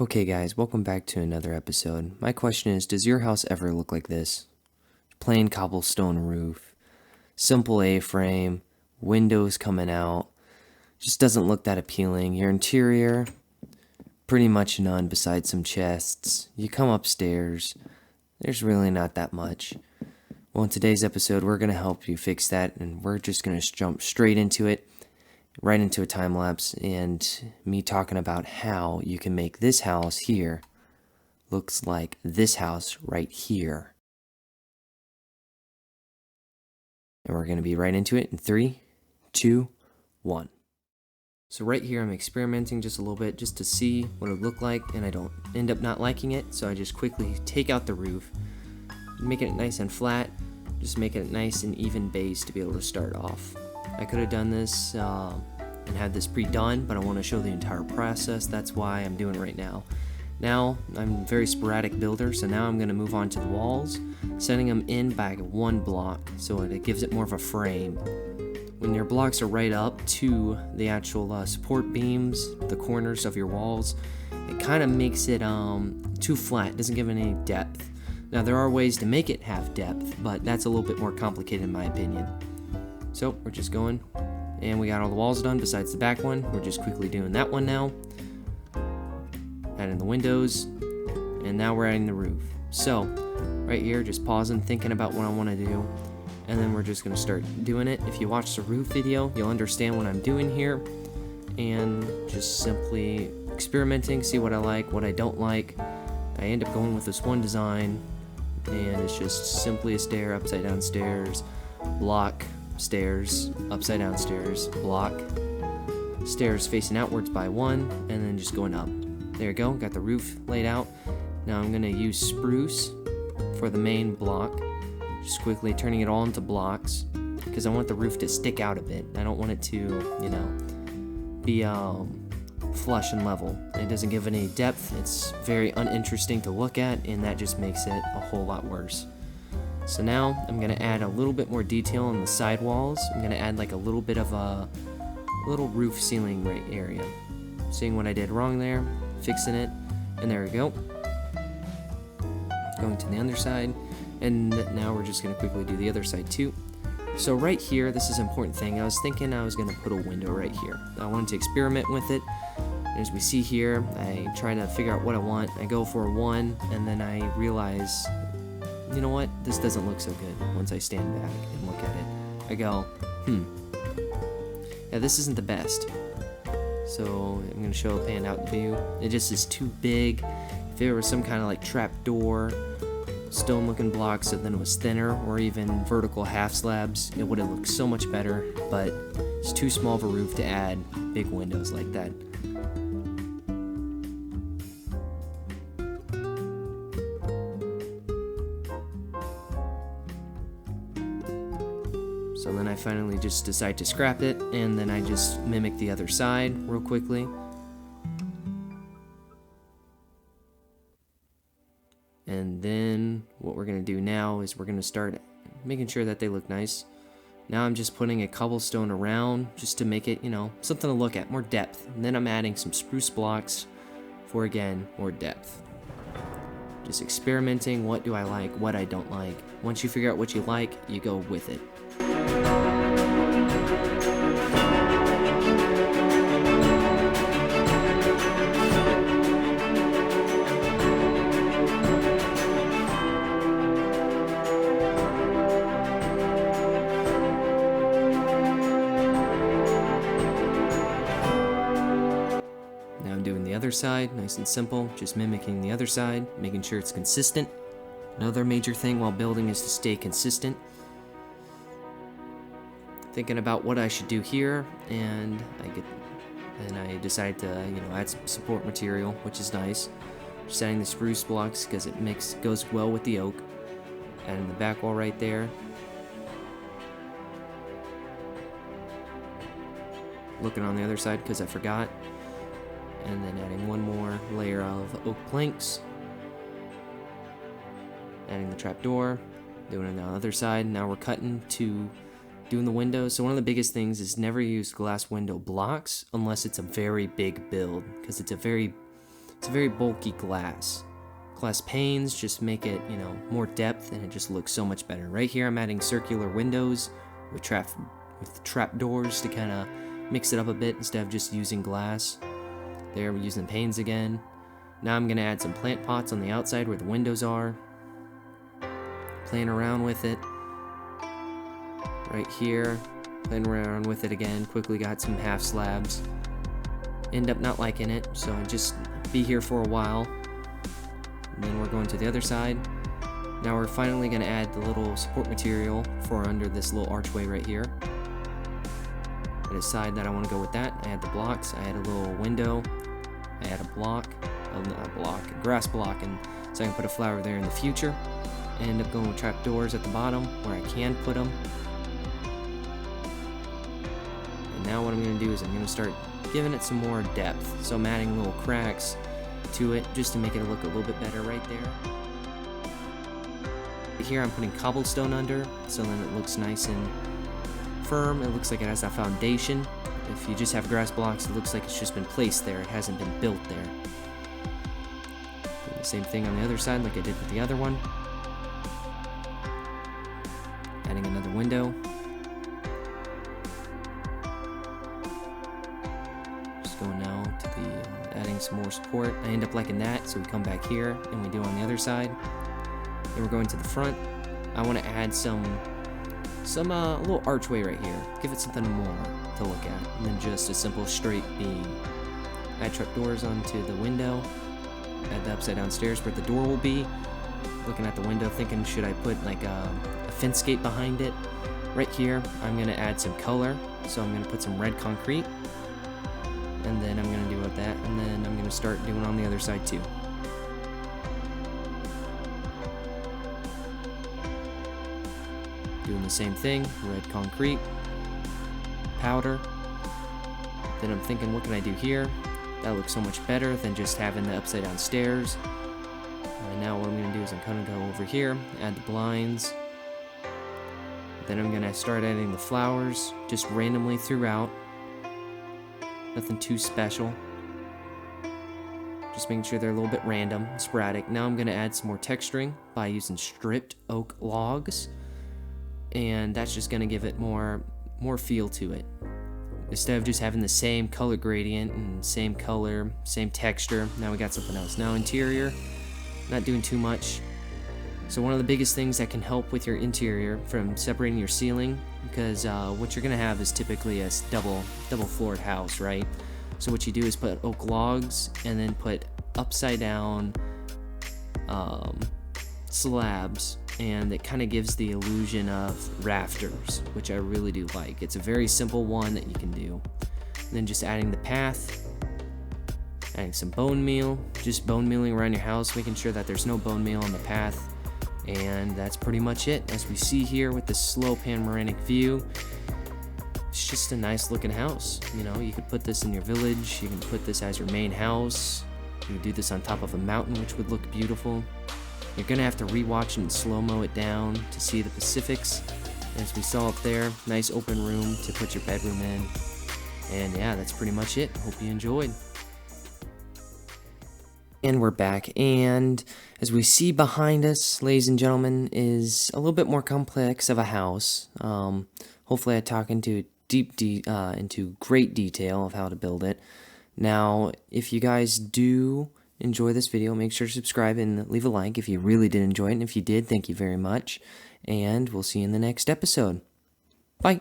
Okay guys, welcome back to another episode. My question is, does your house ever look like this? Plain cobblestone roof, simple A-frame, windows coming out, just doesn't look that appealing. Your interior, pretty much none besides some chests. You come upstairs, there's really not that much. Well, in today's episode, we're going to help you fix that, and we're just going to jump straight into it, right into a time lapse, and me talking about how you can make this house here looks like this house right here. And we're going to be right into it in 3, 2, 1. So right here I'm experimenting just a little bit just to see what it would look like, and I don't end up not liking it, so I just quickly take out the roof, make it nice and flat, just make it a nice and even base to be able to start off. I could have done this and had this pre-done, but I want to show the entire process. That's why I'm doing it right now. Now, I'm a very sporadic builder, so now I'm going to move on to the walls, setting them in by one block, so it gives it more of a frame. When your blocks are right up to the actual support beams, the corners of your walls, it kind of makes it too flat. It doesn't give it any depth. Now, there are ways to make it have depth, but that's a little bit more complicated in my opinion. So, we're just going, and we got all the walls done besides the back one. We're just quickly doing that one now. Adding the windows, and now we're adding the roof. So, right here, just pausing, thinking about what I want to do, and then we're just going to start doing it. If you watch the roof video, you'll understand what I'm doing here, and just simply experimenting, see what I like, what I don't like. I end up going with this one design, and it's just simply a stair, upside down stairs, block, stairs, upside down stairs, block, stairs facing outwards by one, and then just going up. There you go, got the roof laid out. Now I'm going to use spruce for the main block, just quickly turning it all into blocks, because I want the roof to stick out a bit. I don't want it to, be flush and level. It doesn't give any depth, it's very uninteresting to look at, and that just makes it a whole lot worse. So now I'm going to add a little bit more detail on the side walls. I'm going to add like a little bit of a little roof ceiling right area. Seeing what I did wrong there, fixing it, and there we go. Going to the other side, and now we're just going to quickly do the other side too. So right here, this is an important thing. I was thinking I was going to put a window right here. I wanted to experiment with it. As we see here, I try to figure out what I want. I go for one, and then I realize, you know what, this doesn't look so good once I stand back and look at it. I go, yeah, this isn't the best. So I'm going to show a panned out view. It just is too big. If there was some kind of like trap door, stone looking blocks, and then it was thinner, or even vertical half slabs, it would have looked so much better, but it's too small of a roof to add big windows like that. So then I finally just decide to scrap it, and then I just mimic the other side real quickly. And then what we're going to do now is we're going to start making sure that they look nice. Now I'm just putting a cobblestone around just to make it, something to look at, more depth. And then I'm adding some spruce blocks for, again, more depth. Just experimenting, what do I like, what I don't like. Once you figure out what you like, you go with it. Now I'm doing the other side, nice and simple, just mimicking the other side, making sure it's consistent. Another major thing while building is to stay consistent. Thinking about what I should do here, and I decide to add some support material, which is nice. Just adding the spruce blocks because it goes well with the oak. Adding the back wall right there. Looking on the other side because I forgot, and then adding one more layer of oak planks. Adding the trapdoor, doing it on the other side. Now we're cutting to doing the windows. So one of the biggest things is never use glass window blocks unless it's a very big build, because it's a very It's a very bulky glass. Glass panes just make it, more depth, and it just looks so much better. Right here I'm adding circular windows with trap doors to kind of mix it up a bit instead of just using glass. There, we're using panes again. Now I'm going to add some plant pots on the outside where the windows are. Playing around with it. Right here, playing around with it again. Quickly got some half slabs. End up not liking it, so I just be here for a while. And then we're going to the other side. Now we're finally going to add the little support material for under this little archway right here. I decide that I want to go with that. I add the blocks, I add a little window, I add a grass block, and so I can put a flower there in the future. I end up going with trap doors at the bottom where I can put them. And now what I'm going to do is I'm going to start giving it some more depth. So I'm adding little cracks to it just to make it look a little bit better right there. Here I'm putting cobblestone under, so then it looks nice and firm. It looks like it has that foundation. If you just have grass blocks, it looks like it's just been placed there. It hasn't been built there. Do the same thing on the other side like I did with the other one. Adding another window. Just going now to the adding some more support. I end up liking that, so we come back here and we do on the other side. Then we're going to the front. I want to add some little archway right here. Give it something more to look at than just a simple straight beam. Add trapdoors onto the window. Add the upside down stairs where the door will be. Looking at the window, thinking, should I put like a fence gate behind it? Right here, I'm gonna add some color. So I'm gonna put some red concrete, and then I'm gonna do with that, and then I'm gonna start doing on the other side too. Doing the same thing, red concrete, powder. Then I'm thinking, what can I do here? That looks so much better than just having the upside down stairs. And now what I'm going to do is I'm going to go over here, add the blinds. Then I'm going to start adding the flowers just randomly throughout. Nothing too special. Just making sure they're a little bit random, sporadic. Now I'm going to add some more texturing by using stripped oak logs. And that's just going to give it more feel to it. Instead of just having the same color gradient and same color, same texture, now we got something else. Now interior, not doing too much. So one of the biggest things that can help with your interior from separating your ceiling, because what you're going to have is typically a double floored house, right? So what you do is put oak logs and then put upside down slabs, and it kind of gives the illusion of rafters, which I really do like. It's a very simple one that you can do. And then just adding the path, adding some bone meal, just bone mealing around your house, making sure that there's no bone meal on the path. And that's pretty much it. As we see here with the slow panoramic view, it's just a nice looking house. You could put this in your village, you can put this as your main house, you could do this on top of a mountain, which would look beautiful. You're going to have to rewatch and slow-mo it down to see the Pacifics. As we saw up there, nice open room to put your bedroom in. And yeah, that's pretty much it. Hope you enjoyed. And we're back, and as we see behind us, ladies and gentlemen, is a little bit more complex of a house. Hopefully I talk into great detail of how to build it. Now, if you guys do enjoy this video, make sure to subscribe and leave a like if you really did enjoy it. And if you did, thank you very much. And we'll see you in the next episode. Bye.